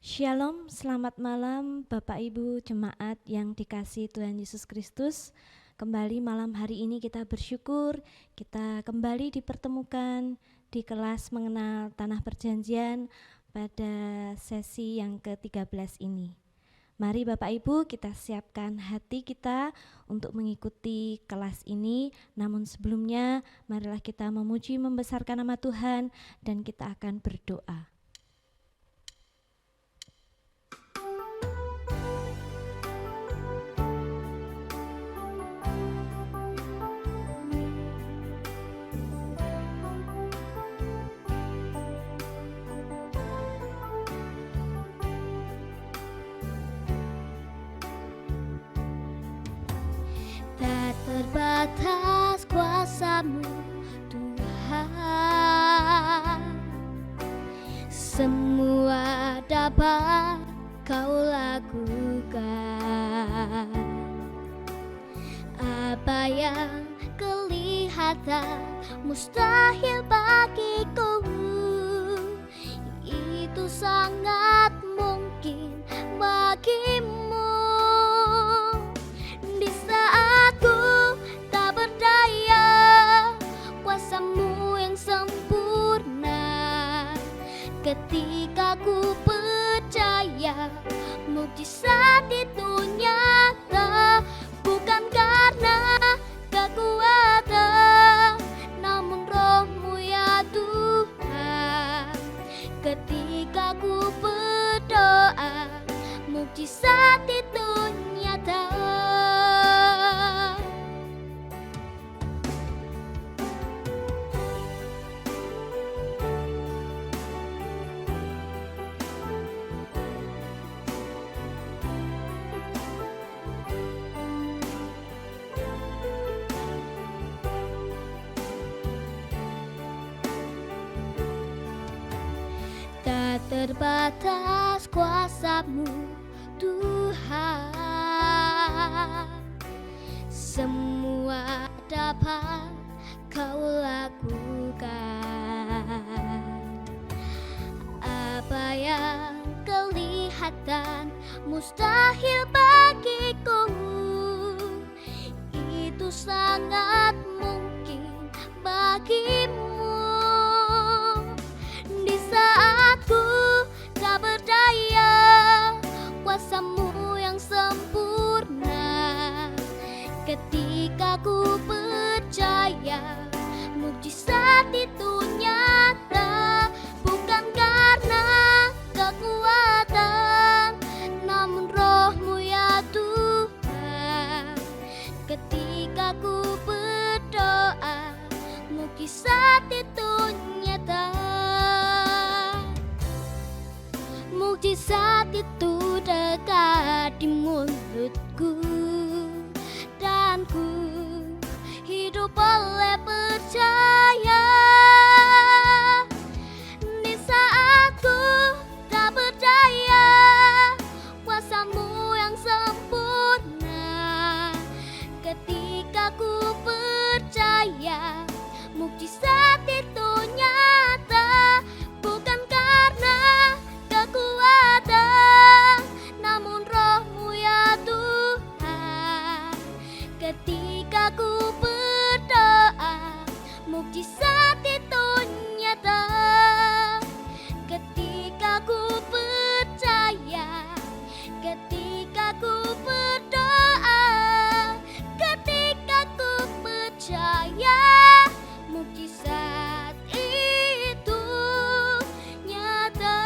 Shalom, selamat malam Bapak Ibu Jemaat yang dikasihi Tuhan Yesus Kristus. Kembali malam hari ini kita bersyukur, kita kembali dipertemukan di kelas mengenal Tanah Perjanjian pada sesi yang ke-13 ini. Mari Bapak Ibu kita siapkan hati kita untuk mengikuti kelas ini. Namun sebelumnya marilah kita memuji membesarkan nama Tuhan dan kita akan berdoa. Tak terbatas kuasa-Mu Tuhan, semua dapat Kau lakukan. Apa yang kelihatan mustahil bagiku, itu sangat mungkin bagimu. Di saat ku tak berdaya, kuasa-Mu yang sempurna. Ketika ku percaya, mukjizat itu nyata. Bukan karena kekuatan, namun Roh-Mu ya Tuhan. Ketika ku berdoa, mukjizat itu nyata. Tak terbatas kuasa-Mu Tuhan, semua dapat Kau lakukan. Apa yang kelihatan mustahil bagiku, itu sangat mungkin bagimu. Di saat ku tak berdaya, kuasa-Mu yang sempurna. Ketika ku percaya, mukjizat itu nyata. Bukan karena kekuatan, namun Roh-Mu ya Tuhan. Ketika ku berdoa, mukjizat itu nyata. Mukjizat itu dekat di mulutku, dan ku hidup oleh percaya. Di saat ku tak berdaya, kuasa-Mu yang sempurna. Ketika ku percaya, mukjizat itu nyata. Bukan karena kekuatan, namun Roh-Mu ya Tuhan. Ketika ku berdoa, mukjizat itu nyata. Ketika ku percaya, ketika ku berdoa, ketika ku percaya, mukjizat itu nyata.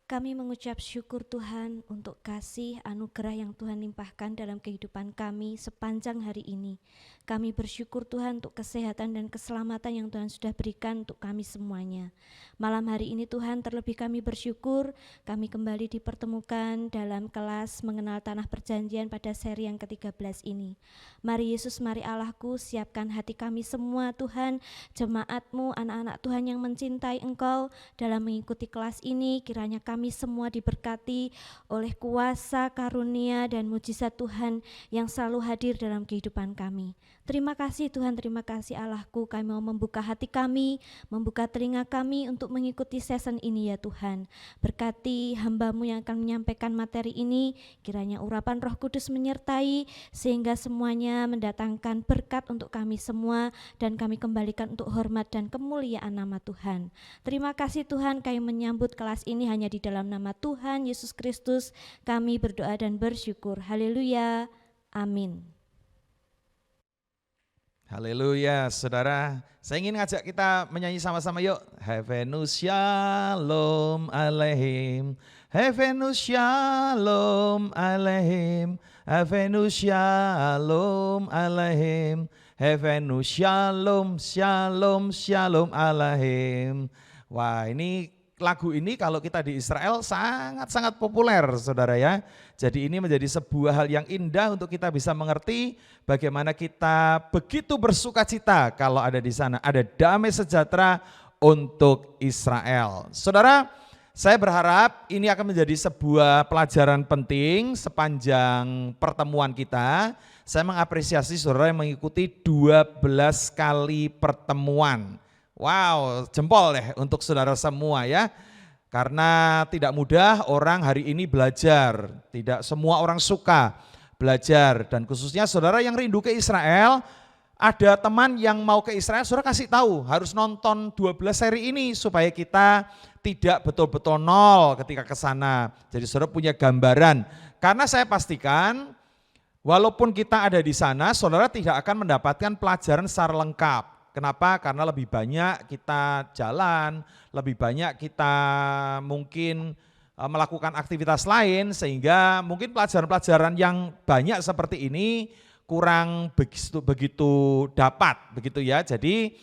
Kami mengucap syukur Tuhan untuk kasih anugerah yang Tuhan limpahkan dalam kehidupan kami sepanjang hari ini. Kami bersyukur Tuhan untuk kesehatan dan keselamatan yang Tuhan sudah berikan untuk kami semuanya. Malam hari ini Tuhan, terlebih kami bersyukur kami kembali dipertemukan dalam kelas mengenal Tanah Perjanjian pada seri yang ke-13 ini. Mari Yesus, mari Allahku, siapkan hati kami semua Tuhan, jemaat-Mu, anak-anak Tuhan yang mencintai Engkau dalam mengikuti kelas ini. Kiranya kami semua diberkati oleh kuasa, karunia, dan mujizat Tuhan yang selalu hadir dalam kehidupan kami. Terima kasih Tuhan, terima kasih Allahku, kami mau membuka hati kami, membuka telinga kami untuk mengikuti season ini ya Tuhan. Berkati hamba-Mu yang akan menyampaikan materi ini, kiranya urapan Roh Kudus menyertai, sehingga semuanya mendatangkan berkat untuk kami semua, dan kami kembalikan untuk hormat dan kemuliaan nama Tuhan. Terima kasih Tuhan, kami menyambut kelas ini hanya di dalam nama Tuhan Yesus Kristus, kami berdoa dan bersyukur. Haleluya, amin. Haleluya, saudara. Saya ingin ngajak kita menyanyi sama-sama yuk. Heavenus Shalom Aleihim, Heavenus Shalom Aleihim, Heavenus Shalom Aleihim, Heavenus Shalom, Shalom, Shalom Aleihim. Wah, ini lagu ini kalau kita di Israel sangat-sangat populer, saudara ya. Jadi ini menjadi sebuah hal yang indah untuk kita bisa mengerti bagaimana kita begitu bersuka cita kalau ada di sana. Ada damai sejahtera untuk Israel. Saudara, saya berharap ini akan menjadi sebuah pelajaran penting sepanjang pertemuan kita. Saya mengapresiasi saudara yang mengikuti 12 kali pertemuan. Wow, jempol deh untuk saudara semua ya. Karena tidak mudah orang hari ini belajar, tidak semua orang suka belajar. Dan khususnya saudara yang rindu ke Israel, ada teman yang mau ke Israel, saudara kasih tahu harus nonton 12 seri ini supaya kita tidak betul-betul nol ketika ke sana. Jadi saudara punya gambaran. Karena saya pastikan walaupun kita ada di sana, saudara tidak akan mendapatkan pelajaran secara lengkap. Kenapa? Karena lebih banyak kita jalan, lebih banyak kita mungkin melakukan aktivitas lain sehingga mungkin pelajaran-pelajaran yang banyak seperti ini kurang begitu dapat begitu ya. Jadi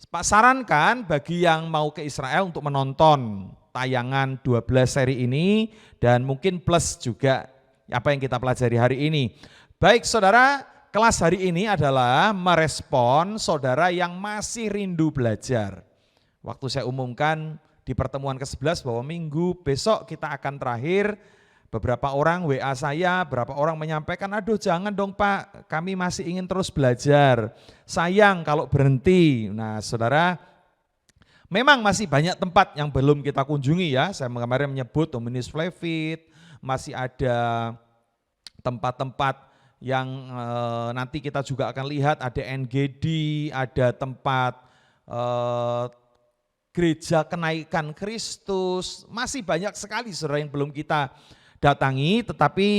Pak sarankan bagi yang mau ke Israel untuk menonton tayangan 12 seri ini dan mungkin plus juga apa yang kita pelajari hari ini. Baik saudara, kelas hari ini adalah merespon saudara yang masih rindu belajar. Waktu saya umumkan di pertemuan ke-11 bahwa minggu besok kita akan terakhir, beberapa orang WA saya, beberapa orang menyampaikan, aduh jangan dong Pak, kami masih ingin terus belajar. Sayang kalau berhenti. Nah saudara, memang masih banyak tempat yang belum kita kunjungi ya. Saya kemarin menyebut Dominus Flevit, masih ada tempat-tempat yang nanti kita juga akan lihat, ada NGD, ada tempat gereja kenaikan Kristus, masih banyak sekali saudara yang belum kita datangi, tetapi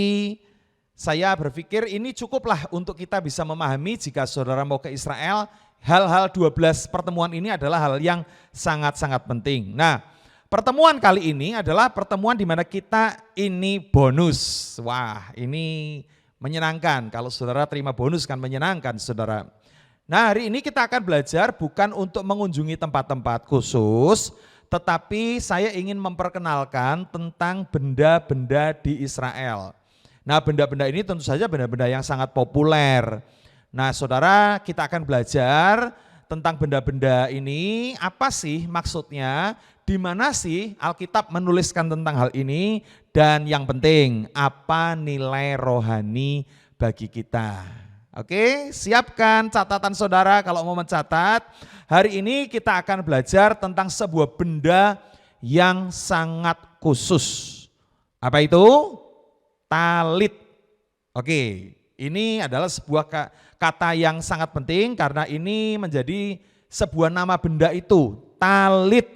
saya berpikir ini cukuplah untuk kita bisa memahami jika saudara mau ke Israel, hal-hal 12 pertemuan ini adalah hal yang sangat-sangat penting. Nah, pertemuan kali ini adalah pertemuan di mana kita ini bonus. Wah, ini menyenangkan, kalau saudara terima bonus kan menyenangkan saudara. Nah hari ini kita akan belajar bukan untuk mengunjungi tempat-tempat khusus, tetapi saya ingin memperkenalkan tentang benda-benda di Israel. Nah benda-benda ini tentu saja benda-benda yang sangat populer. Nah saudara, kita akan belajar tentang benda-benda ini, apa sih maksudnya, di mana sih Alkitab menuliskan tentang hal ini, dan yang penting apa nilai rohani bagi kita. Oke, siapkan catatan saudara kalau mau mencatat. Hari ini kita akan belajar tentang sebuah benda yang sangat khusus. Apa itu? Talit. Oke, ini adalah sebuah kata yang sangat penting karena ini menjadi sebuah nama benda itu, talit.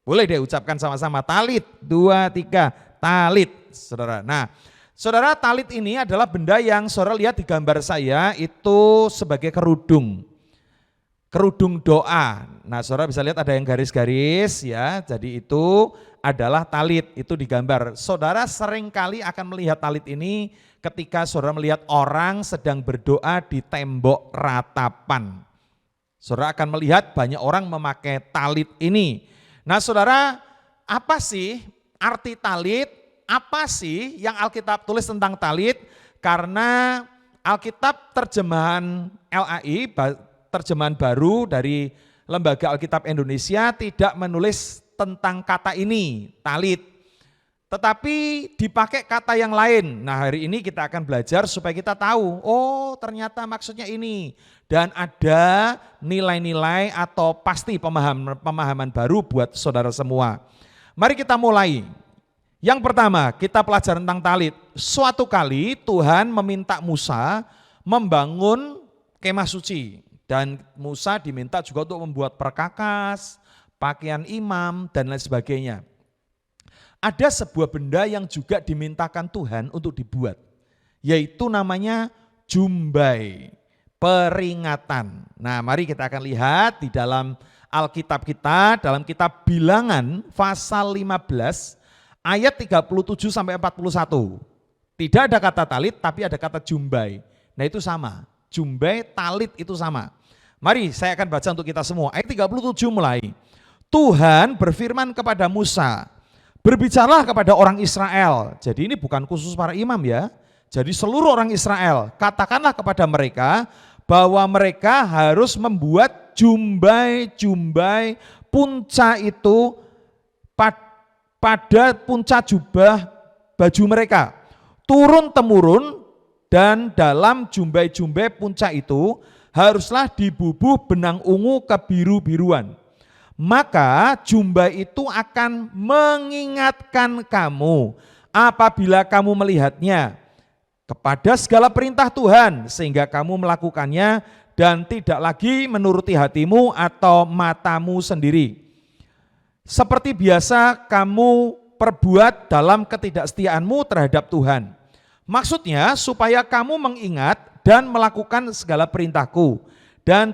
Boleh deh ucapkan sama-sama, talit, 2, 3, talit, saudara. Nah, saudara, talit ini adalah benda yang saudara lihat di gambar saya itu sebagai kerudung doa. Nah, saudara bisa lihat ada yang garis-garis ya, jadi itu adalah talit, itu digambar. Saudara seringkali akan melihat talit ini ketika saudara melihat orang sedang berdoa di tembok ratapan. Saudara akan melihat banyak orang memakai talit ini. Nah saudara, apa sih arti talit? Apa sih yang Alkitab tulis tentang talit? Karena Alkitab terjemahan LAI, terjemahan baru dari Lembaga Alkitab Indonesia tidak menulis tentang kata ini, talit. tetapi dipakai kata yang lain. Nah, hari ini kita akan belajar supaya kita tahu, oh ternyata maksudnya ini. Dan ada nilai-nilai atau pasti pemahaman baru buat saudara semua. Mari kita mulai. Yang pertama, kita pelajar tentang talit. Suatu kali Tuhan meminta Musa membangun kemah suci. Dan Musa diminta juga untuk membuat perkakas, pakaian imam, dan lain sebagainya. Ada sebuah benda yang juga dimintakan Tuhan untuk dibuat, yaitu namanya jumbai, peringatan. Nah, mari kita akan lihat di dalam Alkitab kita, dalam kitab Bilangan pasal 15 ayat 37 sampai 41. Tidak ada kata talit tapi ada kata jumbai. Nah, itu sama. Jumbai, talit itu sama. Mari saya akan baca untuk kita semua. Ayat 37 mulai. Tuhan berfirman kepada Musa, berbicaralah kepada orang Israel. Jadi ini bukan khusus para imam ya. Jadi seluruh orang Israel, katakanlah kepada mereka bahwa mereka harus membuat jumbai-jumbai punca itu pada punca jubah baju mereka. Turun-temurun dan dalam jumbai-jumbai punca itu haruslah dibubuh benang ungu kebiru-biruan. Maka jumbai itu akan mengingatkan kamu apabila kamu melihatnya kepada segala perintah Tuhan sehingga kamu melakukannya dan tidak lagi menuruti hatimu atau matamu sendiri. Seperti biasa kamu perbuat dalam ketidaksetiaanmu terhadap Tuhan. Maksudnya supaya kamu mengingat dan melakukan segala perintahku dan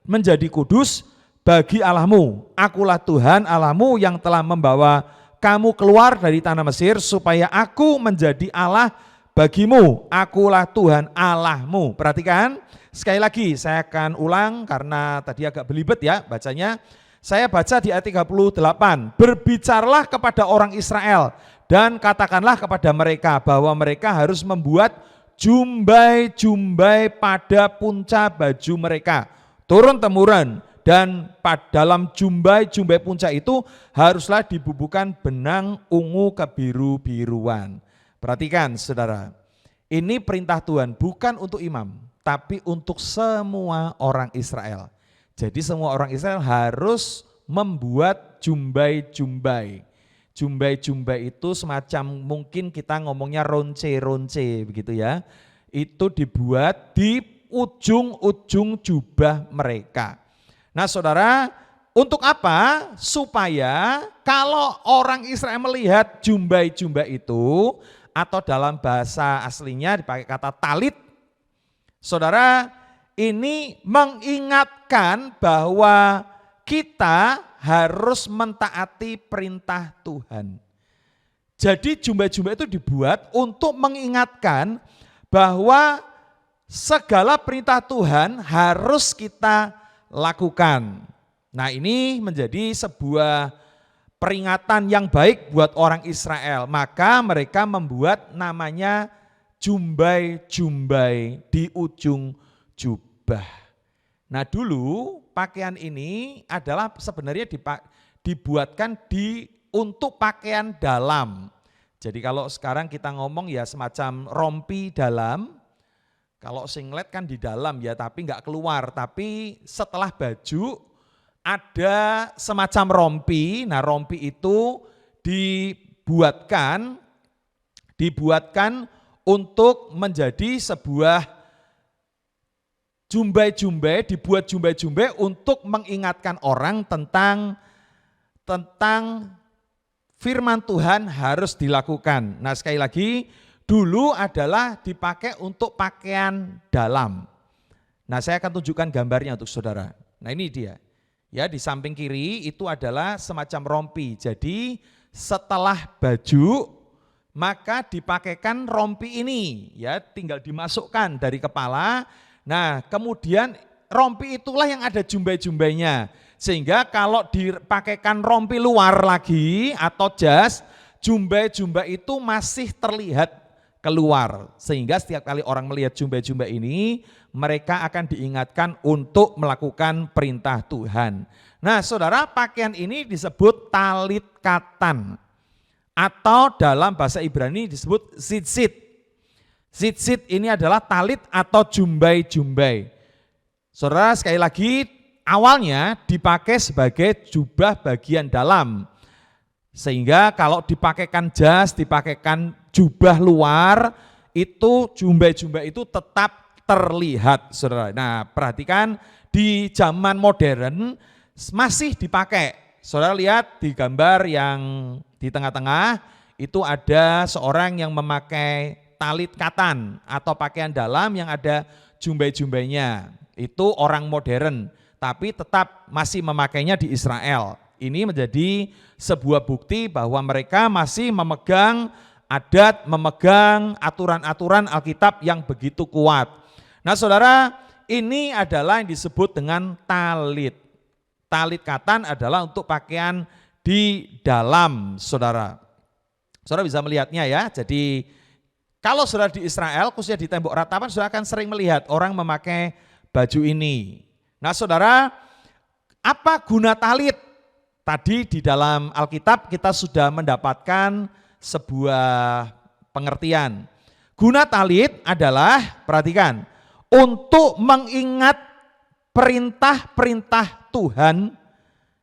menjadi kudus bagi Allahmu. Akulah Tuhan Allahmu yang telah membawa kamu keluar dari tanah Mesir supaya aku menjadi Allah bagimu. Akulah Tuhan Allahmu. Perhatikan, sekali lagi saya akan ulang karena tadi agak belibet ya bacanya. Saya baca di ayat 38. Berbicaralah kepada orang Israel dan katakanlah kepada mereka bahwa mereka harus membuat jumbai-jumbai pada punca baju mereka. Turun-temurun. Dan dalam jumbai-jumbai punca itu haruslah dibubuhkan benang ungu kebiru-biruan. Perhatikan saudara, ini perintah Tuhan bukan untuk imam, tapi untuk semua orang Israel. Jadi semua orang Israel harus membuat jumbai-jumbai. Jumbai-jumbai itu semacam mungkin kita ngomongnya ronce-ronce begitu ya. Itu dibuat di ujung-ujung jubah mereka. Nah saudara, untuk apa? Supaya kalau orang Israel melihat jumbai-jumbai itu, atau dalam bahasa aslinya dipakai kata talit, saudara, ini mengingatkan bahwa kita harus mentaati perintah Tuhan. Jadi jumbai-jumbai itu dibuat untuk mengingatkan bahwa segala perintah Tuhan harus kita lakukan. Nah, ini menjadi sebuah peringatan yang baik buat orang Israel. Maka mereka membuat namanya jumbai-jumbai di ujung jubah. Nah, dulu pakaian ini adalah sebenarnya dibuatkan untuk pakaian dalam. Jadi kalau sekarang kita ngomong ya semacam rompi dalam. Kalau singlet kan di dalam ya, tapi enggak keluar. Tapi setelah baju ada semacam rompi. Nah, rompi itu dibuatkan untuk menjadi sebuah jumbai-jumbai, dibuat jumbai-jumbai untuk mengingatkan orang tentang firman Tuhan harus dilakukan. Nah, sekali lagi, dulu adalah dipakai untuk pakaian dalam. Nah, saya akan tunjukkan gambarnya untuk saudara. Nah, ini dia. Ya, di samping kiri itu adalah semacam rompi. Jadi, setelah baju, maka dipakaikan rompi ini. Ya, tinggal dimasukkan dari kepala. Nah, kemudian rompi itulah yang ada jumbai-jumbainya. Sehingga kalau dipakaikan rompi luar lagi atau jas, jumbai-jumbai itu masih terlihat keluar, sehingga setiap kali orang melihat jumbai-jumbai ini, mereka akan diingatkan untuk melakukan perintah Tuhan. Nah saudara, pakaian ini disebut talit katan atau dalam bahasa Ibrani disebut tzitzit. Tzitzit ini adalah talit atau jumbai-jumbai. Saudara, sekali lagi awalnya dipakai sebagai jubah bagian dalam. Sehingga kalau dipakaikan jas, dipakaikan jubah luar, itu jumbai-jumbai itu tetap terlihat, saudara. Nah, perhatikan di zaman modern masih dipakai. Saudara lihat di gambar yang di tengah-tengah, itu ada seorang yang memakai talit katan atau pakaian dalam yang ada jumbai-jumbainya. Itu orang modern, tapi tetap masih memakainya di Israel. Ini menjadi sebuah bukti bahwa mereka masih memegang adat, memegang aturan-aturan Alkitab yang begitu kuat. Nah, saudara, ini adalah yang disebut dengan talit. Talit katan adalah untuk pakaian di dalam, saudara. Saudara bisa melihatnya ya. Jadi kalau saudara di Israel, khususnya di tembok ratapan, saudara akan sering melihat orang memakai baju ini. Nah, saudara, apa guna talit? Tadi di dalam Alkitab kita sudah mendapatkan sebuah pengertian. Guna talit adalah, perhatikan, untuk mengingat perintah-perintah Tuhan,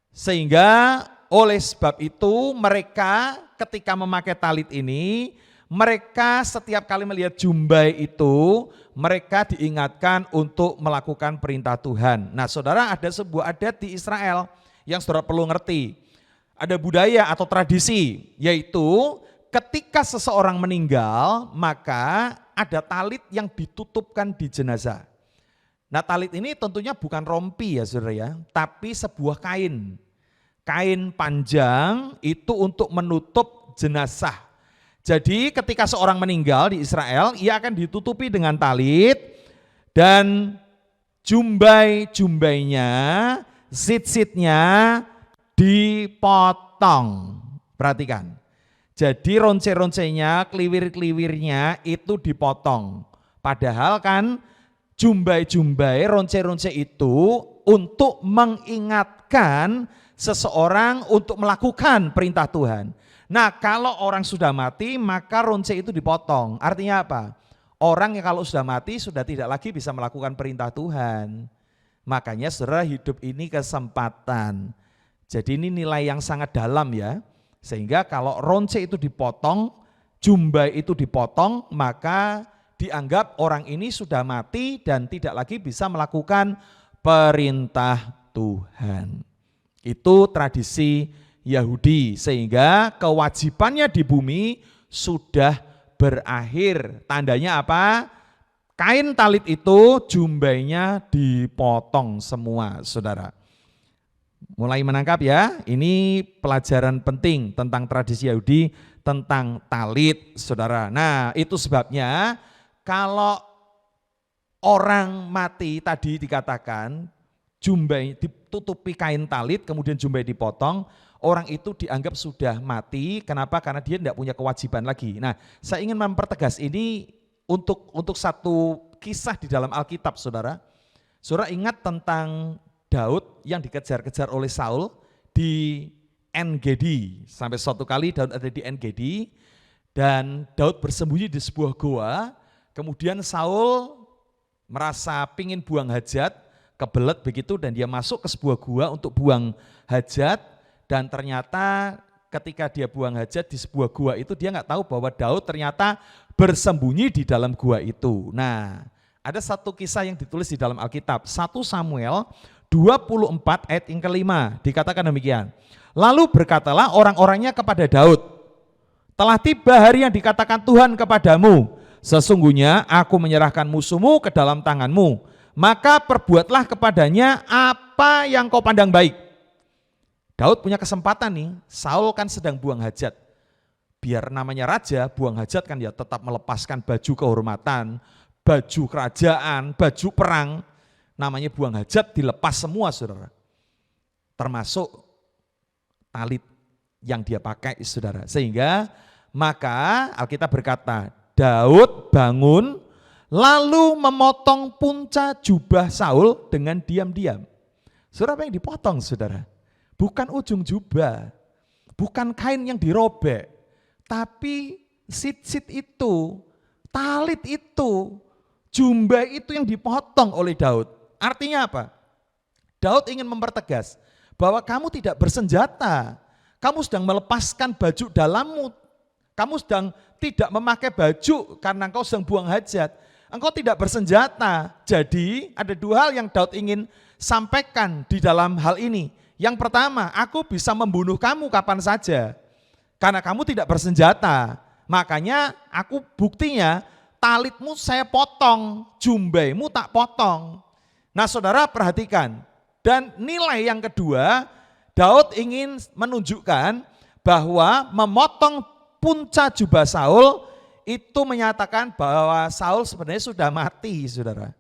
sehingga oleh sebab itu mereka ketika memakai talit ini, mereka setiap kali melihat jumbai itu, mereka diingatkan untuk melakukan perintah Tuhan. Nah, saudara, ada sebuah adat di Israel yang saudara perlu ngerti. Ada budaya atau tradisi, yaitu ketika seseorang meninggal, maka ada talit yang ditutupkan di jenazah. Nah, talit ini tentunya bukan rompi ya saudara ya, tapi sebuah kain. Kain panjang itu untuk menutup jenazah. Jadi ketika seorang meninggal di Israel, ia akan ditutupi dengan talit dan jumbai-jumbainya, sit-sitnya dipotong. Perhatikan. Jadi ronce-roncenya, kliwir-kliwirnya itu dipotong. Padahal kan jumbai-jumbai, ronce-ronce itu untuk mengingatkan seseorang untuk melakukan perintah Tuhan. Nah, kalau orang sudah mati maka ronce itu dipotong. Artinya apa? Orang yang kalau sudah mati sudah tidak lagi bisa melakukan perintah Tuhan. Makanya saudara, hidup ini kesempatan. Jadi ini nilai yang sangat dalam ya. Sehingga kalau ronce itu dipotong, jumbai itu dipotong, maka dianggap orang ini sudah mati dan tidak lagi bisa melakukan perintah Tuhan. Itu tradisi Yahudi, sehingga kewajibannya di bumi sudah berakhir. Tandanya apa? Kain talit itu jumbainya dipotong semua, saudara. Mulai menangkap ya, ini pelajaran penting tentang tradisi Yahudi, tentang talit, saudara. Nah, itu sebabnya kalau orang mati tadi dikatakan, jumbai ditutupi kain talit, kemudian jumbai dipotong, orang itu dianggap sudah mati. Kenapa? Karena dia tidak punya kewajiban lagi. Nah, saya ingin mempertegas ini untuk satu kisah di dalam Alkitab, saudara. Saudara ingat tentang Daud yang dikejar-kejar oleh Saul di En-Gedi. Sampai suatu kali Daud ada di En-Gedi dan Daud bersembunyi di sebuah goa. Kemudian Saul merasa pingin buang hajat, kebelet begitu, dan dia masuk ke sebuah gua untuk buang hajat. Dan ternyata ketika dia buang hajat di sebuah gua itu, dia nggak tahu bahwa Daud ternyata bersembunyi di dalam gua itu. Nah, ada satu kisah yang ditulis di dalam Alkitab, 1 Samuel 24 ayat yang kelima, dikatakan demikian. Lalu berkatalah orang-orangnya kepada Daud, telah tiba hari yang dikatakan Tuhan kepadamu, sesungguhnya aku menyerahkan musuhmu ke dalam tanganmu, maka perbuatlah kepadanya apa yang kau pandang baik. Daud punya kesempatan nih, Saul kan sedang buang hajat. Biar namanya raja, buang hajat kan ya tetap melepaskan baju kehormatan, baju kerajaan, baju perang. Namanya buang hajat dilepas semua, saudara. Termasuk talit yang dia pakai, saudara. Sehingga maka Alkitab berkata, Daud bangun lalu memotong punca jubah Saul dengan diam-diam. Saudara, apa yang dipotong, saudara? Bukan ujung jubah, bukan kain yang dirobek, Tapi sit itu, talit itu, jumbai itu yang dipotong oleh Daud. Artinya apa? Daud ingin mempertegas bahwa kamu tidak bersenjata, kamu sedang melepaskan baju dalammu, kamu sedang tidak memakai baju karena engkau sedang buang hajat, engkau tidak bersenjata. Jadi ada dua hal yang Daud ingin sampaikan di dalam hal ini. Yang pertama, aku bisa membunuh kamu kapan saja karena kamu tidak bersenjata. Makanya aku buktinya talitmu saya potong, jumbaimu tak potong. Nah saudara perhatikan, dan nilai yang kedua, Daud ingin menunjukkan bahwa memotong punca jubah Saul itu menyatakan bahwa Saul sebenarnya sudah mati, saudara.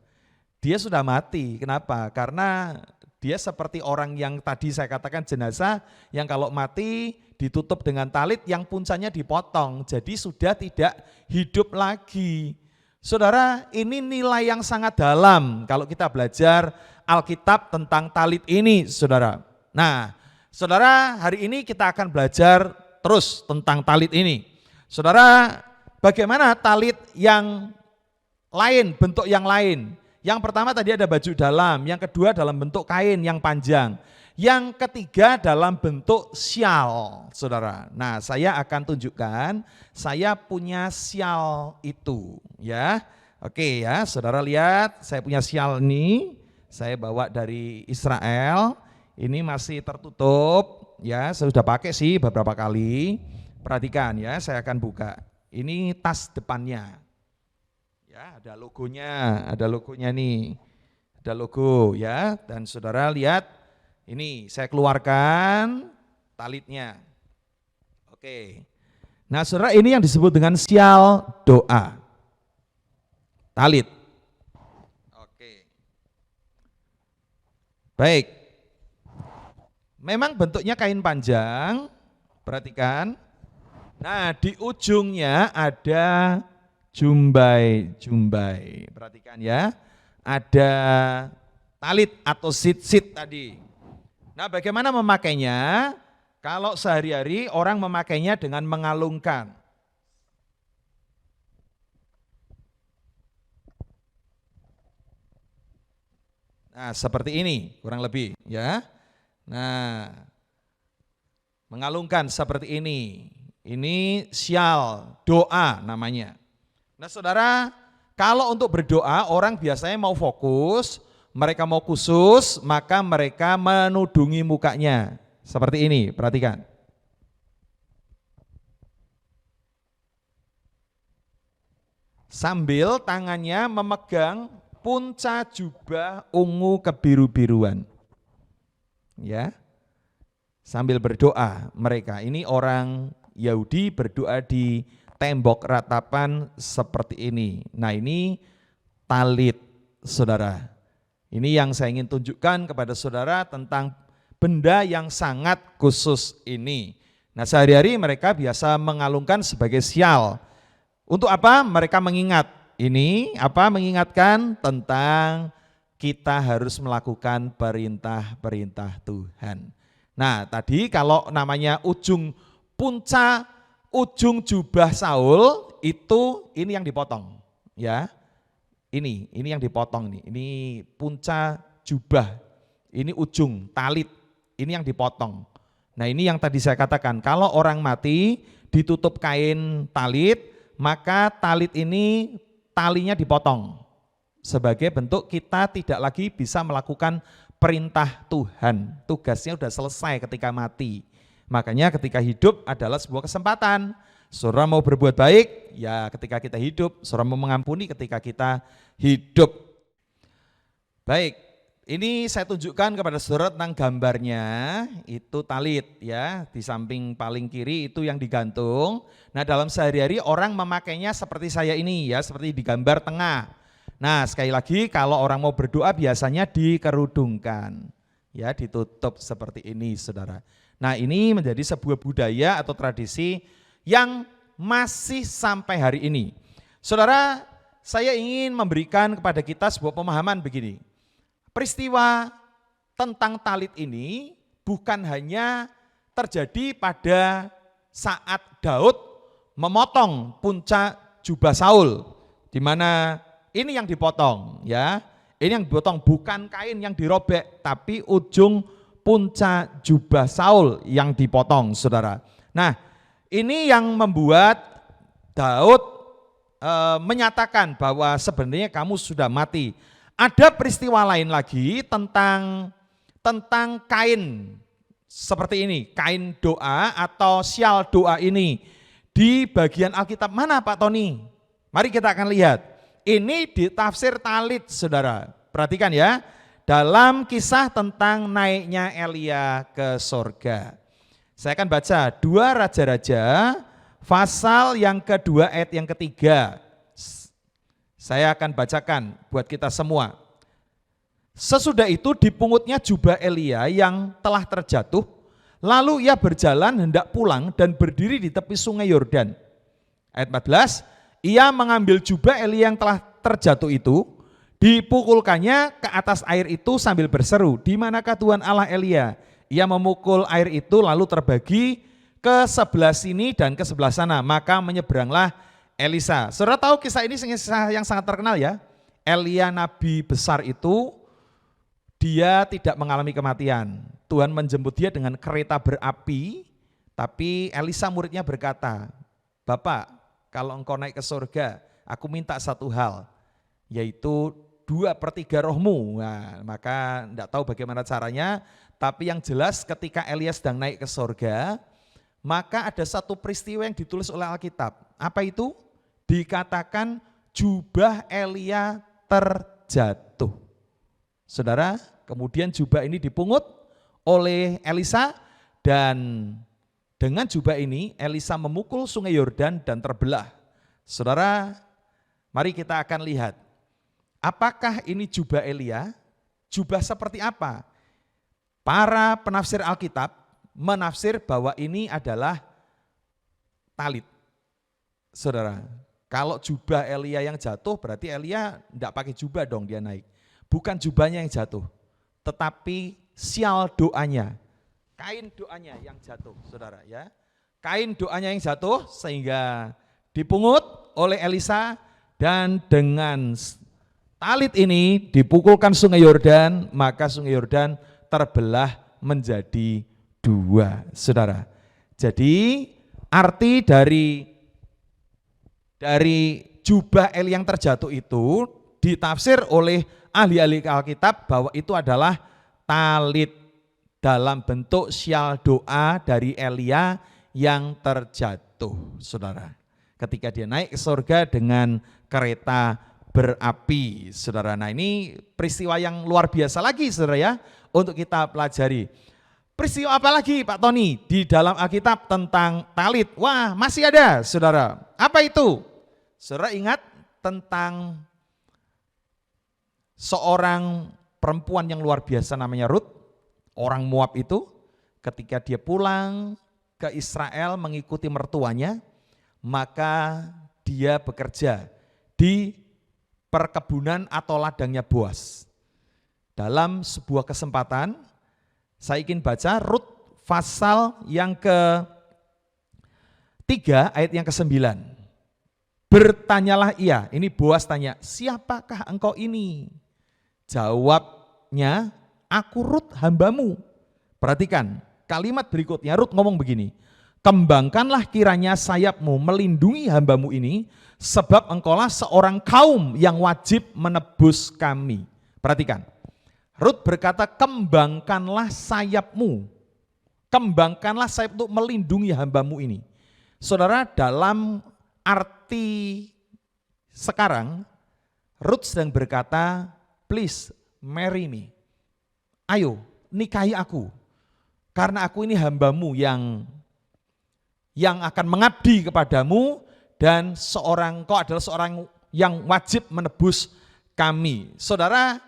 Dia sudah mati, kenapa? Karena dia seperti orang yang tadi saya katakan jenazah, yang kalau mati ditutup dengan talit yang puncanya dipotong, jadi sudah tidak hidup lagi. Saudara, ini nilai yang sangat dalam kalau kita belajar Alkitab tentang talit ini, saudara. Nah, saudara, hari ini kita akan belajar terus tentang talit ini. Saudara, bagaimana talit yang lain, bentuk yang lain? Yang pertama tadi ada baju dalam, yang kedua dalam bentuk kain yang panjang, yang ketiga dalam bentuk syal, saudara. Nah, saya akan tunjukkan, saya punya syal itu, ya. Oke ya, saudara lihat, saya punya syal ini, saya bawa dari Israel, ini masih tertutup, ya. Saya sudah pakai sih beberapa kali. Perhatikan ya, saya akan buka. Ini tas depannya. Ya, ada logonya nih, ada logo ya, dan saudara lihat ini saya keluarkan talitnya. Oke, nah saudara ini yang disebut dengan syal doa, talit. Oke, baik, memang bentuknya kain panjang, perhatikan, nah di ujungnya ada jumbai, perhatikan ya, ada talit atau sit tadi. Nah bagaimana memakainya? Kalau sehari-hari orang memakainya dengan mengalungkan. Nah seperti ini kurang lebih ya. Nah mengalungkan seperti ini syal doa namanya. Nah saudara, kalau untuk berdoa orang biasanya mau fokus, mereka mau khusus, maka mereka menudungi mukanya. Seperti ini, perhatikan. Sambil tangannya memegang punca jubah ungu kebiru-biruan. Ya, sambil berdoa mereka, ini orang Yahudi berdoa di tembok ratapan seperti ini. Nah ini talit, saudara. Ini yang saya ingin tunjukkan kepada saudara tentang benda yang sangat khusus ini. Nah sehari-hari mereka biasa mengalungkan sebagai syal. Untuk apa? Mereka mengingat. Ini apa? Mengingatkan tentang kita harus melakukan perintah-perintah Tuhan. Nah tadi kalau namanya ujung punca, ujung jubah Saul itu ini yang dipotong, ya. Ini yang dipotong nih. Ini punca jubah. Ini ujung talit. Ini yang dipotong. Nah, ini yang tadi saya katakan, kalau orang mati ditutup kain talit, maka talit ini talinya dipotong. Sebagai bentuk kita tidak lagi bisa melakukan perintah Tuhan. Tugasnya sudah selesai ketika mati. Makanya ketika hidup adalah sebuah kesempatan. Saudara mau berbuat baik, ya ketika kita hidup. Saudara mau mengampuni ketika kita hidup. Baik, ini saya tunjukkan kepada saudara tentang gambarnya. Itu talit ya, di samping paling kiri itu yang digantung. Nah dalam sehari-hari orang memakainya seperti saya ini ya, seperti di gambar tengah. Nah sekali lagi kalau orang mau berdoa biasanya dikerudungkan. Ya ditutup seperti ini saudara. Nah ini menjadi sebuah budaya atau tradisi yang masih sampai hari ini. Saudara, saya ingin memberikan kepada kita sebuah pemahaman begini. Peristiwa tentang talit ini bukan hanya terjadi pada saat Daud memotong puncak jubah Saul, di mana ini yang dipotong ya. Ini yang dipotong bukan kain yang dirobek, tapi ujung puncak jubah Saul yang dipotong, saudara. Nah, ini yang membuat Daud menyatakan bahwa sebenarnya kamu sudah mati. Ada peristiwa lain lagi tentang kain seperti ini, kain doa atau syal doa ini. Di bagian Alkitab mana Pak Tony? Mari kita akan lihat. Ini di tafsir Talit, saudara. Perhatikan ya, dalam kisah tentang naiknya Elia ke sorga. Saya akan baca 2 Raja-Raja, pasal yang kedua ayat yang ketiga. Saya akan bacakan buat kita semua. Sesudah itu dipungutnya jubah Elia yang telah terjatuh, lalu ia berjalan hendak pulang dan berdiri di tepi sungai Yordan. Ayat 14, ia mengambil jubah Elia yang telah terjatuh itu, dipukulkannya ke atas air itu sambil berseru, di manakah Tuhan Allah Elia? Ia memukul air itu lalu terbagi ke sebelah sini dan ke sebelah sana, maka menyeberanglah Elisa. Saudara tahu kisah ini kisah yang sangat terkenal ya. Elia nabi besar itu, dia tidak mengalami kematian. Tuhan menjemput dia dengan kereta berapi, tapi Elisa muridnya berkata, Bapak, kalau engkau naik ke surga, aku minta satu hal, yaitu 2/3 rohmu. Nah, maka tidak tahu bagaimana caranya, tapi yang jelas ketika Elia sedang naik ke surga, maka ada satu peristiwa yang ditulis oleh Alkitab. Apa itu? Dikatakan jubah Elia terjatuh. Saudara, kemudian jubah ini dipungut oleh Elisa dan dengan jubah ini Elisa memukul sungai Yordan dan terbelah. Saudara, mari kita akan lihat. Apakah ini jubah Elia? Jubah seperti apa? Para penafsir Alkitab menafsir bahwa ini adalah talit. Saudara, kalau jubah Elia yang jatuh berarti Elia tidak pakai jubah dong dia naik. Bukan jubahnya yang jatuh, tetapi sial doanya, kain doanya yang jatuh, saudara ya. Kain doanya yang jatuh sehingga dipungut oleh Elisa dan dengan talit ini dipukulkan sungai Yordan, maka sungai Yordan terbelah menjadi 2, saudara. Jadi arti dari jubah Elia yang terjatuh itu ditafsir oleh ahli-ahli Alkitab bahwa itu adalah talit dalam bentuk syal doa dari Elia yang terjatuh, saudara. Ketika dia naik ke surga dengan kereta berapi, saudara. Nah, ini peristiwa yang luar biasa lagi, saudara ya, untuk kita pelajari. Peristiwa apa lagi Pak Tony di dalam Alkitab tentang talit? Wah, masih ada, saudara. Apa itu? Saudara ingat tentang seorang perempuan yang luar biasa namanya Rut, orang Moab itu, ketika dia pulang ke Israel mengikuti mertuanya, maka dia bekerja di perkebunan atau ladangnya Boas. Dalam sebuah kesempatan, saya ingin baca Rut pasal yang ke-3 ayat yang ke-9. Bertanyalah ia, ini Boas tanya, siapakah engkau ini? Jawabnya, aku Rut hambamu. Perhatikan, kalimat berikutnya Rut ngomong begini, kembangkanlah kiranya sayapmu melindungi hambamu ini, sebab engkaulah seorang kaum yang wajib menebus kami. Perhatikan, Rut berkata kembangkanlah sayapmu. Kembangkanlah sayap untuk melindungi hambamu ini. Saudara, dalam arti sekarang, Rut sedang berkata, please marry me. Ayo nikahi aku. Karena aku ini hambamu yang akan mengabdi kepadamu dan kau adalah seorang yang wajib menebus kami. Saudara,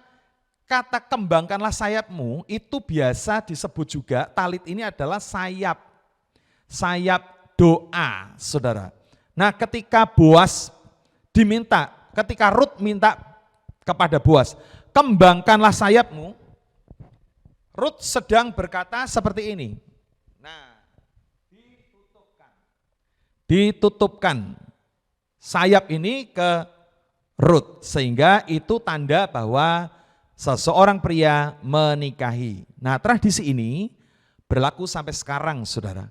kata kembangkanlah sayapmu itu biasa disebut juga, talit ini adalah sayap doa, saudara. Nah, ketika Rut minta kepada Boas, kembangkanlah sayapmu, Rut sedang berkata seperti ini. Nah, ditutupkan sayap ini ke Rut, sehingga itu tanda bahwa seseorang pria menikahi. Nah, tradisi ini berlaku sampai sekarang, saudara.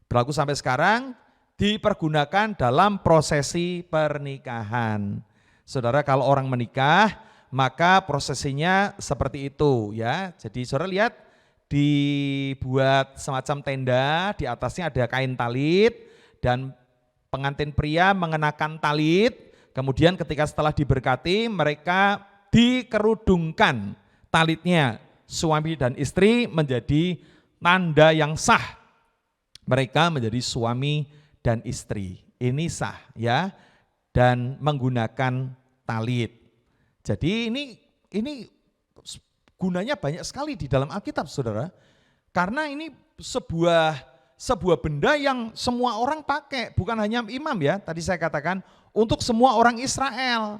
Berlaku sampai sekarang, dipergunakan dalam prosesi pernikahan. Saudara, kalau orang menikah, maka prosesinya seperti itu ya. Jadi saudara lihat, dibuat semacam tenda, di atasnya ada kain talit, dan pengantin pria mengenakan talit. Kemudian ketika setelah diberkati, mereka dikerudungkan talitnya. Suami dan istri menjadi tanda yang sah. Mereka menjadi suami dan istri. Ini sah ya, dan menggunakan talit. Jadi ini gunanya banyak sekali di dalam Alkitab, saudara. Karena ini sebuah benda yang semua orang pakai, bukan hanya imam ya. Tadi saya katakan untuk semua orang Israel.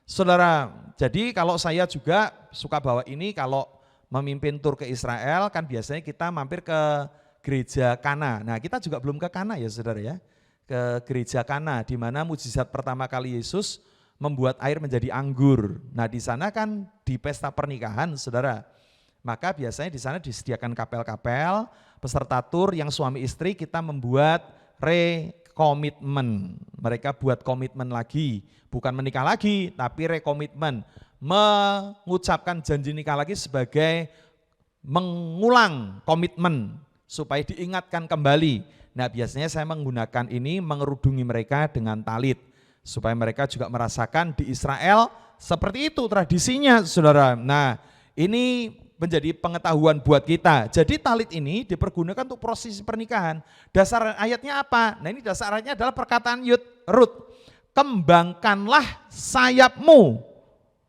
Saudara, jadi kalau saya juga suka bawa ini kalau memimpin tur ke Israel, kan biasanya kita mampir ke gereja Kana. Nah, kita juga belum ke Kana ya, saudara ya. Ke gereja Kana, di mana mujizat pertama kali Yesus membuat air menjadi anggur. Nah, di sana kan di pesta pernikahan, saudara. Maka biasanya di sana disediakan kapel-kapel, peserta tur yang suami istri, kita membuat rekomitmen. Mereka buat komitmen lagi, bukan menikah lagi, tapi rekomitmen. Mengucapkan janji nikah lagi sebagai mengulang komitmen supaya diingatkan kembali. Nah, biasanya saya menggunakan ini mengerudungi mereka dengan talit supaya mereka juga merasakan di Israel seperti itu tradisinya, saudara. Nah, ini menjadi pengetahuan buat kita. Jadi talit ini dipergunakan untuk prosesi pernikahan. Dasar ayatnya apa? Nah, ini dasar ayatnya adalah perkataan Rut. Kembangkanlah sayapmu.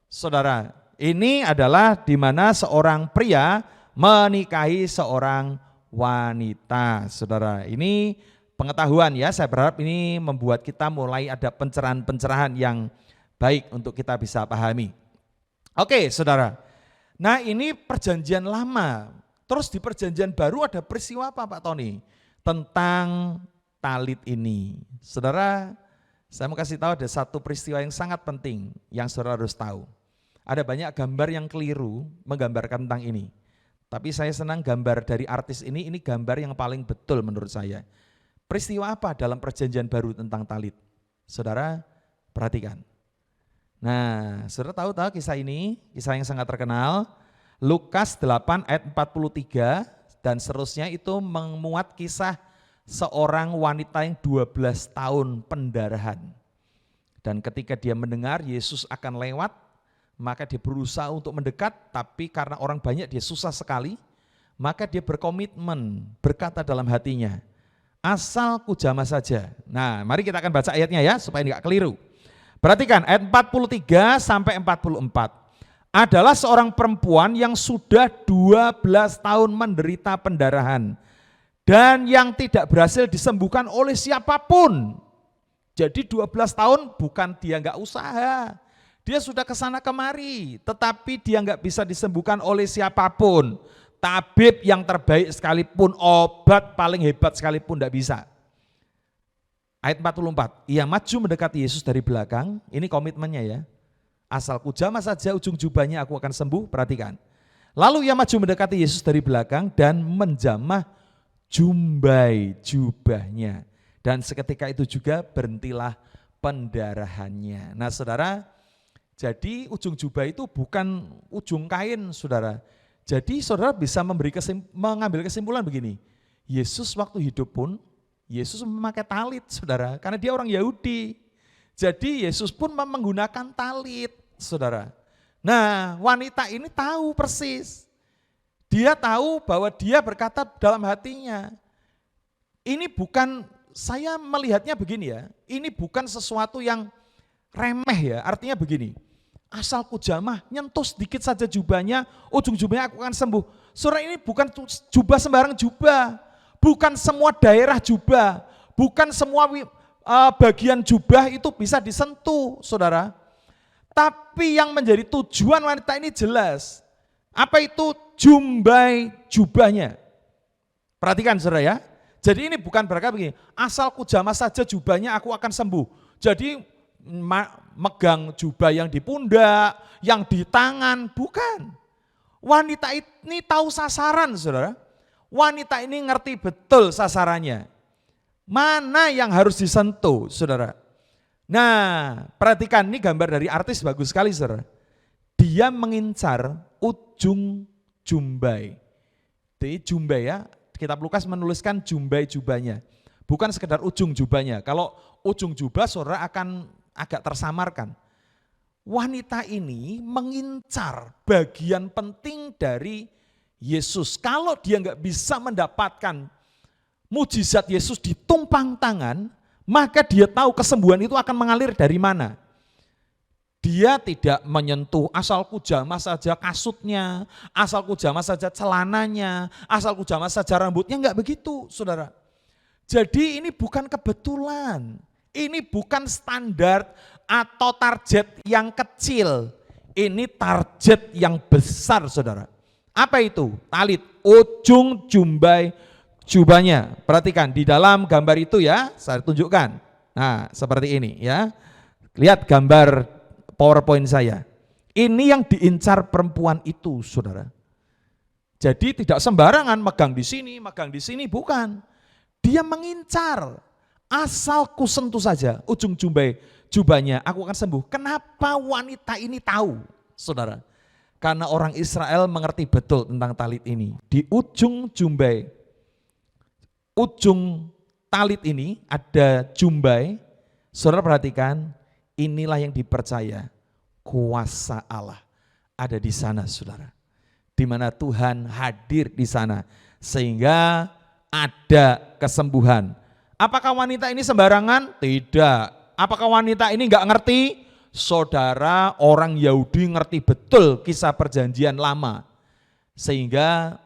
Saudara, ini adalah di mana seorang pria menikahi seorang wanita. Saudara, ini pengetahuan ya, saya berharap ini membuat kita mulai ada pencerahan-pencerahan yang baik untuk kita bisa pahami. Oke, saudara. Nah, ini perjanjian lama. Terus di perjanjian baru ada peristiwa apa, Pak Tony? Tentang talit ini. Saudara, saya mau kasih tahu ada satu peristiwa yang sangat penting yang saudara harus tahu. Ada banyak gambar yang keliru menggambarkan tentang ini. Tapi saya senang gambar dari artis ini gambar yang paling betul menurut saya. Peristiwa apa dalam perjanjian baru tentang talit? Saudara, perhatikan. Nah, saudara tahu kisah ini, kisah yang sangat terkenal. Lukas 8 ayat 43 dan seterusnya itu memuat kisah seorang wanita yang 12 tahun pendarahan. Dan ketika dia mendengar Yesus akan lewat, maka dia berusaha untuk mendekat, tapi karena orang banyak dia susah sekali, maka dia berkomitmen, berkata dalam hatinya, asal ku jamah saja. Nah, mari kita akan baca ayatnya ya, supaya enggak keliru. Perhatikan ayat 43 sampai 44. Adalah seorang perempuan yang sudah 12 tahun menderita pendarahan dan yang tidak berhasil disembuhkan oleh siapapun. Jadi 12 tahun bukan dia enggak usaha. Dia sudah kesana kemari, tetapi dia enggak bisa disembuhkan oleh siapapun. Tabib yang terbaik sekalipun, obat paling hebat sekalipun enggak bisa. Ayat 44, ia maju mendekati Yesus dari belakang, ini komitmennya ya. Asal ku jamah saja ujung jubahnya aku akan sembuh, perhatikan. Lalu ia maju mendekati Yesus dari belakang dan menjamah jumbai jubahnya. Dan seketika itu juga berhentilah pendarahannya. Nah, saudara, jadi ujung jubah itu bukan ujung kain, saudara. Jadi saudara bisa mengambil kesimpulan begini, Yesus waktu hidup pun Yesus memakai talit, saudara, karena dia orang Yahudi. Jadi Yesus pun menggunakan talit, saudara. Nah, wanita ini tahu persis. Dia tahu bahwa dia berkata dalam hatinya, ini bukan, saya melihatnya begini ya, ini bukan sesuatu yang remeh ya, artinya begini, asal ku jamah, nyentuh sedikit saja jubahnya, ujung jubahnya aku akan sembuh. Saudara, ini bukan jubah sembarang jubah. Bukan semua daerah jubah, bukan semua bagian jubah itu bisa disentuh, saudara. Tapi yang menjadi tujuan wanita ini jelas. Apa itu jumbai jubahnya? Perhatikan saudara ya. Jadi ini bukan berkata begini, asal ku jamah saja jubahnya aku akan sembuh. Jadi megang jubah yang di pundak, yang di tangan, bukan. Wanita ini tahu sasaran, saudara. Wanita ini ngerti betul sasarannya. Mana yang harus disentuh, saudara. Nah, perhatikan ini gambar dari artis bagus sekali, saudara. Dia mengincar ujung jumbai. Jadi jumbai ya, Kitab Lukas menuliskan jumbai jubahnya. Bukan sekedar ujung jubahnya. Kalau ujung jubah saudara akan agak tersamarkan. Wanita ini mengincar bagian penting dari Yesus. Kalau dia nggak bisa mendapatkan mujizat Yesus di tumpang tangan, maka dia tahu kesembuhan itu akan mengalir dari mana. Dia tidak menyentuh asal ku jamah saja kasutnya, asal ku jamah saja celananya, asal ku jamah saja rambutnya, enggak begitu, saudara. Jadi ini bukan kebetulan, ini bukan standar atau target yang kecil, ini target yang besar, saudara. Apa itu? Talit, ujung jumbai jubahnya. Perhatikan di dalam gambar itu ya, saya tunjukkan. Nah, seperti ini ya. Lihat gambar PowerPoint saya. Ini yang diincar perempuan itu, saudara. Jadi tidak sembarangan megang di sini, bukan. Dia mengincar. Asal ku sentuh saja ujung jubahnya, aku akan sembuh. Kenapa wanita ini tahu, saudara? Karena orang Israel mengerti betul tentang talit ini. Di ujung talit ini ada jumbai. Saudara perhatikan, inilah yang dipercaya, kuasa Allah ada di sana, saudara. Di mana Tuhan hadir di sana, sehingga ada kesembuhan. Apakah wanita ini sembarangan? Tidak. Apakah wanita ini enggak ngerti? Saudara, orang Yahudi ngerti betul kisah perjanjian lama. Sehingga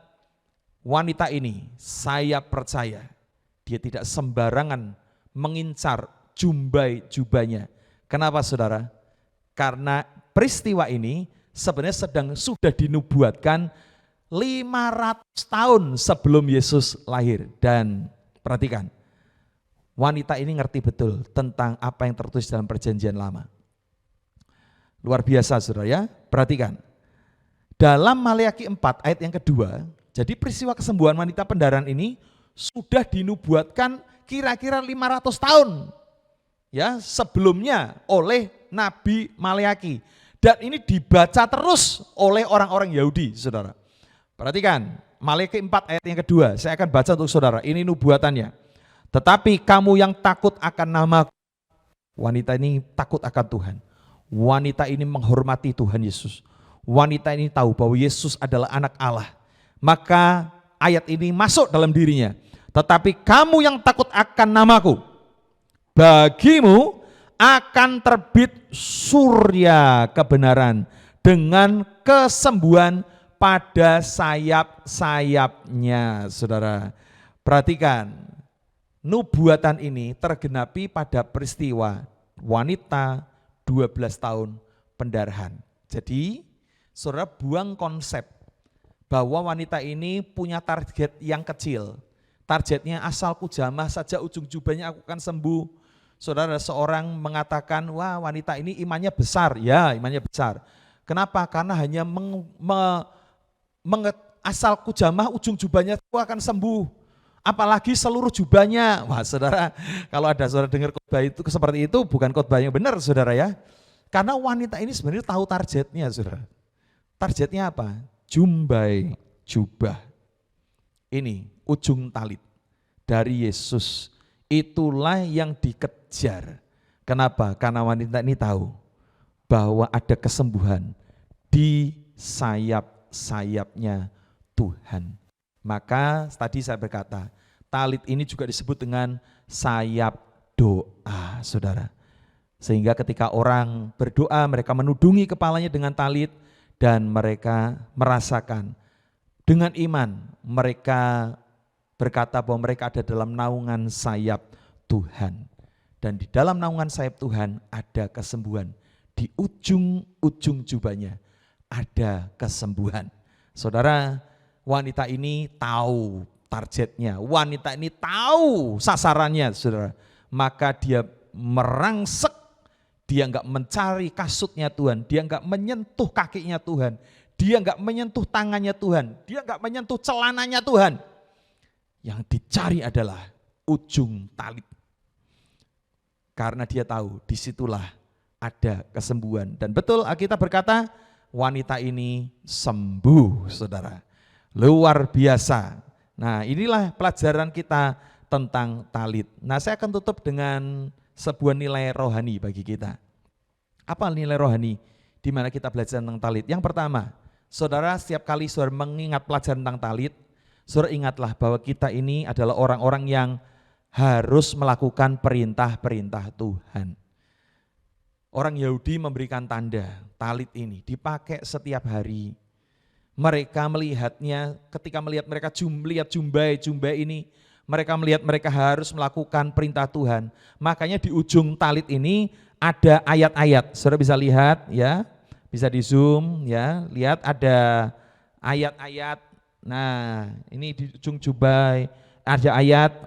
wanita ini, saya percaya, dia tidak sembarangan mengincar jubahnya. Kenapa, saudara? Karena peristiwa ini sebenarnya sudah dinubuatkan 500 tahun sebelum Yesus lahir. Dan perhatikan, wanita ini ngerti betul tentang apa yang tertulis dalam perjanjian lama. Luar biasa, saudara ya. Perhatikan, dalam Maleakhi 4 ayat yang kedua, jadi peristiwa kesembuhan wanita pendaran ini sudah dinubuatkan kira-kira 500 tahun ya sebelumnya oleh Nabi Maleakhi, dan ini dibaca terus oleh orang-orang Yahudi, saudara. Perhatikan Maleakhi 4 ayat yang kedua, saya akan baca untuk saudara, ini nubuatannya. Tetapi kamu yang takut akan namaku, wanita ini takut akan Tuhan, wanita ini menghormati Tuhan Yesus, wanita ini tahu bahwa Yesus adalah anak Allah, maka ayat ini masuk dalam dirinya. Tetapi kamu yang takut akan namaku, bagimu akan terbit surya kebenaran dengan kesembuhan pada sayap-sayapnya. Saudara, perhatikan, nubuatan ini tergenapi pada peristiwa wanita 12 tahun pendarahan. Jadi, saudara buang konsep bahwa wanita ini punya target yang kecil. Targetnya asal ku jamah saja ujung jubahnya aku akan sembuh. Saudara, seorang mengatakan, wah wanita ini imannya besar. Ya, imannya besar. Kenapa? Karena hanya asal ku jamah ujung jubahnya aku akan sembuh. Apalagi seluruh jubahnya. Wah saudara, kalau ada saudara dengar khotbah itu seperti itu, bukan khotbah yang benar, saudara ya. Karena wanita ini sebenarnya tahu targetnya, saudara. Targetnya apa? Jumbai jubah. Ini ujung talit dari Yesus. Itulah yang dikejar. Kenapa? Karena wanita ini tahu bahwa ada kesembuhan di sayap-sayapnya Tuhan. Maka tadi saya berkata, talit ini juga disebut dengan sayap doa, saudara. Sehingga ketika orang berdoa, mereka menudungi kepalanya dengan talit dan mereka merasakan dengan iman, mereka berkata bahwa mereka ada dalam naungan sayap Tuhan. Dan di dalam naungan sayap Tuhan ada kesembuhan. Di ujung-ujung jubahnya ada kesembuhan. Saudara, wanita ini tahu targetnya. Wanita ini tahu sasarannya, saudara. Maka dia merangsek, dia enggak mencari kasutnya Tuhan, dia enggak menyentuh kakinya Tuhan, dia enggak menyentuh tangannya Tuhan, dia enggak menyentuh celananya Tuhan. Yang dicari adalah ujung talit. Karena dia tahu disitulah ada kesembuhan. Dan betul Alkitab berkata, wanita ini sembuh, saudara. Luar biasa. Nah, inilah pelajaran kita tentang talit. Nah, saya akan tutup dengan sebuah nilai rohani bagi kita. Apa nilai rohani di mana kita belajar tentang talit? Yang pertama, saudara, setiap kali saudara mengingat pelajaran tentang talit, saudara ingatlah bahwa kita ini adalah orang-orang yang harus melakukan perintah-perintah Tuhan. Orang Yahudi memberikan tanda, talit ini dipakai setiap hari. Mereka melihatnya, ketika melihat mereka lihat jumbai ini, mereka melihat mereka harus melakukan perintah Tuhan. Makanya di ujung talit ini ada ayat-ayat. Saudara bisa lihat ya, bisa di zoom ya, lihat ada ayat-ayat. Nah, ini di ujung jumbai ada ayat,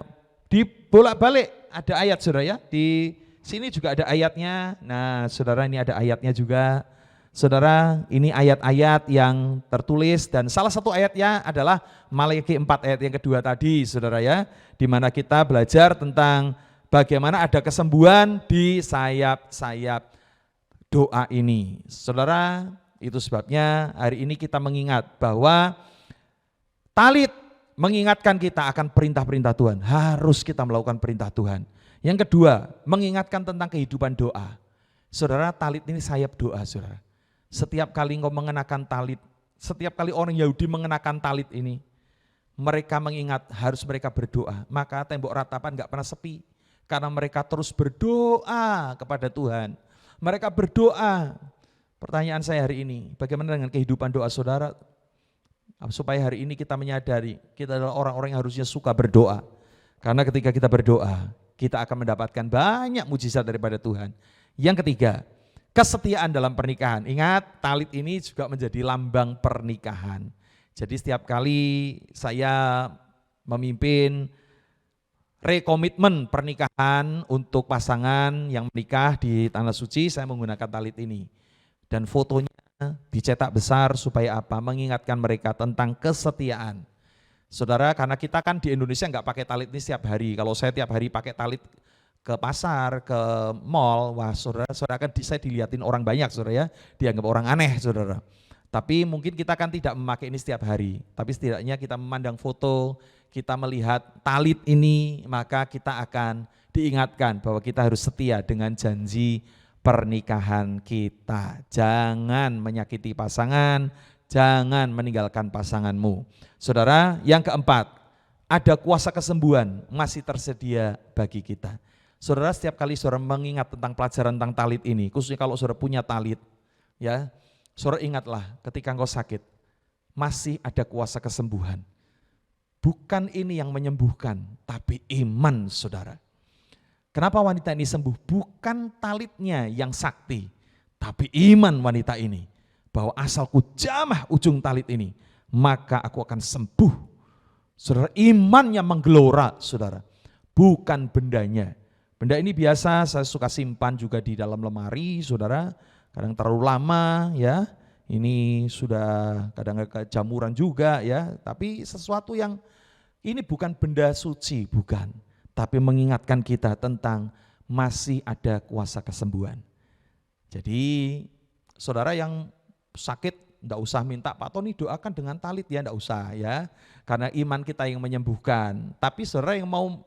di bolak-balik ada ayat, saudara ya. Di sini juga ada ayatnya. Nah, saudara, ini ada ayatnya juga. Saudara, ini ayat-ayat yang tertulis dan salah satu ayatnya adalah Malayaki 4 ayat yang kedua tadi, saudara ya, di mana kita belajar tentang bagaimana ada kesembuhan di sayap-sayap doa ini. Saudara, itu sebabnya hari ini kita mengingat bahwa talit mengingatkan kita akan perintah-perintah Tuhan, harus kita melakukan perintah Tuhan. Yang kedua, mengingatkan tentang kehidupan doa. Saudara, talit ini sayap doa, saudara. Setiap kali engkau mengenakan talit, setiap kali orang Yahudi mengenakan talit ini, mereka mengingat harus mereka berdoa. Maka tembok ratapan enggak pernah sepi, karena mereka terus berdoa kepada Tuhan. Mereka berdoa. Pertanyaan saya hari ini, bagaimana dengan kehidupan doa saudara? Supaya hari ini kita menyadari, kita adalah orang-orang yang harusnya suka berdoa. Karena ketika kita berdoa, kita akan mendapatkan banyak mujizat daripada Tuhan. Yang ketiga, kesetiaan dalam pernikahan. Ingat, talit ini juga menjadi lambang pernikahan. Jadi setiap kali saya memimpin rekomitmen pernikahan untuk pasangan yang menikah di Tanah Suci, saya menggunakan talit ini. Dan fotonya dicetak besar supaya apa? Mengingatkan mereka tentang kesetiaan. Saudara, karena kita kan di Indonesia enggak pakai talit ini setiap hari. Kalau saya tiap hari pakai talit ke pasar, ke mall, wah saudara kan saya dilihatin orang banyak, saudara ya, dianggap orang aneh, saudara. Tapi mungkin kita kan tidak memakai ini setiap hari, tapi setidaknya kita memandang foto, kita melihat talit ini, maka kita akan diingatkan bahwa kita harus setia dengan janji pernikahan kita. Jangan menyakiti pasangan, jangan meninggalkan pasanganmu. Saudara, yang keempat, ada kuasa kesembuhan masih tersedia bagi kita. Saudara, setiap kali saudara mengingat tentang pelajaran tentang talit ini, khususnya kalau saudara punya talit, ya, saudara ingatlah ketika engkau sakit, masih ada kuasa kesembuhan. Bukan ini yang menyembuhkan, tapi iman saudara. Kenapa wanita ini sembuh? Bukan talitnya yang sakti, tapi iman wanita ini. Bahwa asalku jamah ujung talit ini, maka aku akan sembuh. Saudara, imannya menggelora, saudara. Bukan bendanya. Benda ini biasa saya suka simpan juga di dalam lemari, saudara. Kadang terlalu lama ya, ini sudah kadang kejamuran juga ya. Tapi sesuatu yang ini bukan benda suci, bukan. Tapi mengingatkan kita tentang masih ada kuasa kesembuhan. Jadi saudara yang sakit, enggak usah minta Pak Tony doakan dengan talit ya, enggak usah ya. Karena iman kita yang menyembuhkan. Tapi saudara yang mau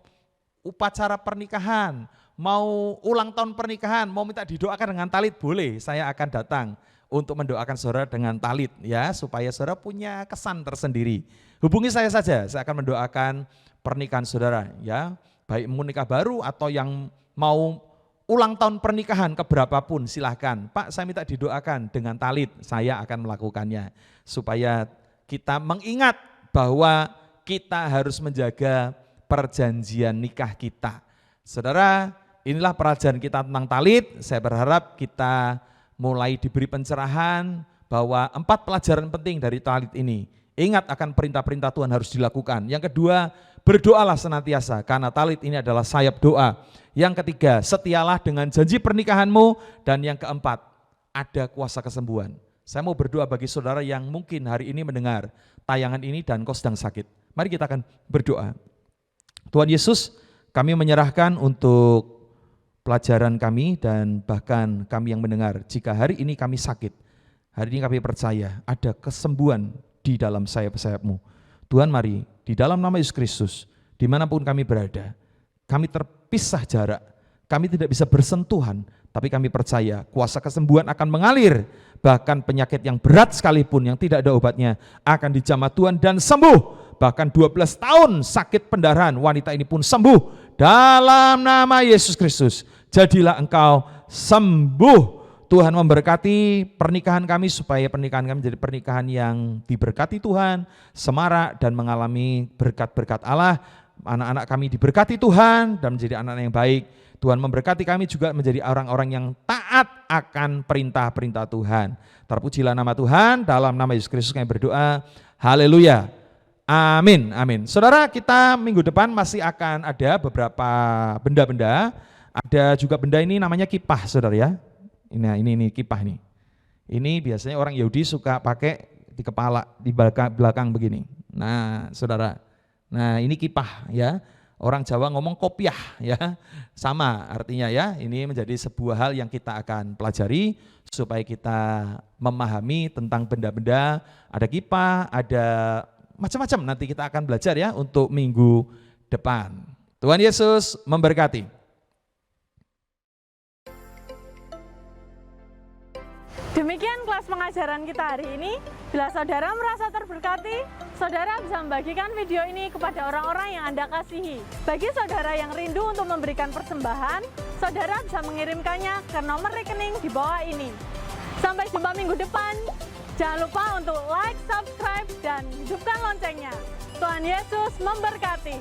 upacara pernikahan, mau ulang tahun pernikahan, mau minta didoakan dengan talit, boleh, saya akan datang untuk mendoakan saudara dengan talit ya, supaya saudara punya kesan tersendiri. Hubungi saya saja, saya akan mendoakan pernikahan saudara ya, baik mau nikah baru atau yang mau ulang tahun pernikahan keberapapun silahkan. Pak, saya minta didoakan dengan talit, saya akan melakukannya supaya kita mengingat bahwa kita harus menjaga perjanjian nikah kita. Saudara, inilah pelajaran kita tentang talit. Saya berharap kita mulai diberi pencerahan bahwa 4 pelajaran penting dari talit ini. Ingat akan perintah-perintah Tuhan harus dilakukan. Yang kedua, berdoalah senantiasa karena talit ini adalah sayap doa. Yang ketiga, setialah dengan janji pernikahanmu. Dan yang keempat, ada kuasa kesembuhan. Saya mau berdoa bagi saudara yang mungkin hari ini mendengar tayangan ini dan kau sedang sakit. Mari kita akan berdoa. Tuhan Yesus, kami menyerahkan untuk pelajaran kami dan bahkan kami yang mendengar. Jika hari ini kami sakit, hari ini kami percaya ada kesembuhan di dalam sayap-sayap-Mu. Tuhan mari, di dalam nama Yesus Kristus, dimanapun kami berada, kami terpisah jarak, kami tidak bisa bersentuhan, tapi kami percaya kuasa kesembuhan akan mengalir, bahkan penyakit yang berat sekalipun yang tidak ada obatnya akan dijamah Tuhan dan sembuh. Bahkan 12 tahun sakit pendarahan, wanita ini pun sembuh dalam nama Yesus Kristus. Jadilah engkau sembuh. Tuhan memberkati pernikahan kami supaya pernikahan kami menjadi pernikahan yang diberkati Tuhan, semarak dan mengalami berkat-berkat Allah. Anak-anak kami diberkati Tuhan dan menjadi anak-anak yang baik. Tuhan memberkati kami juga menjadi orang-orang yang taat akan perintah-perintah Tuhan. Terpujilah nama Tuhan, dalam nama Yesus Kristus kami berdoa. Haleluya. Amin, amin. Saudara, kita minggu depan masih akan ada beberapa benda-benda. Ada juga benda ini namanya kipah, saudara ya. Ini kipah nih. Ini biasanya orang Yahudi suka pakai di kepala, di belakang begini. Nah, saudara. Nah, ini kipah ya. Orang Jawa ngomong kopiah ya. Sama artinya ya. Ini menjadi sebuah hal yang kita akan pelajari supaya kita memahami tentang benda-benda. Ada kipah, ada macam-macam. Nanti kita akan belajar ya untuk minggu depan. Tuhan Yesus memberkati. Demikian kelas pengajaran kita hari ini. Bila saudara merasa terberkati, saudara bisa membagikan video ini kepada orang-orang yang Anda kasihi. Bagi saudara yang rindu untuk memberikan persembahan, saudara bisa mengirimkannya ke nomor rekening di bawah ini. Sampai jumpa minggu depan. Jangan lupa untuk like, subscribe, dan hidupkan loncengnya. Tuhan Yesus memberkati.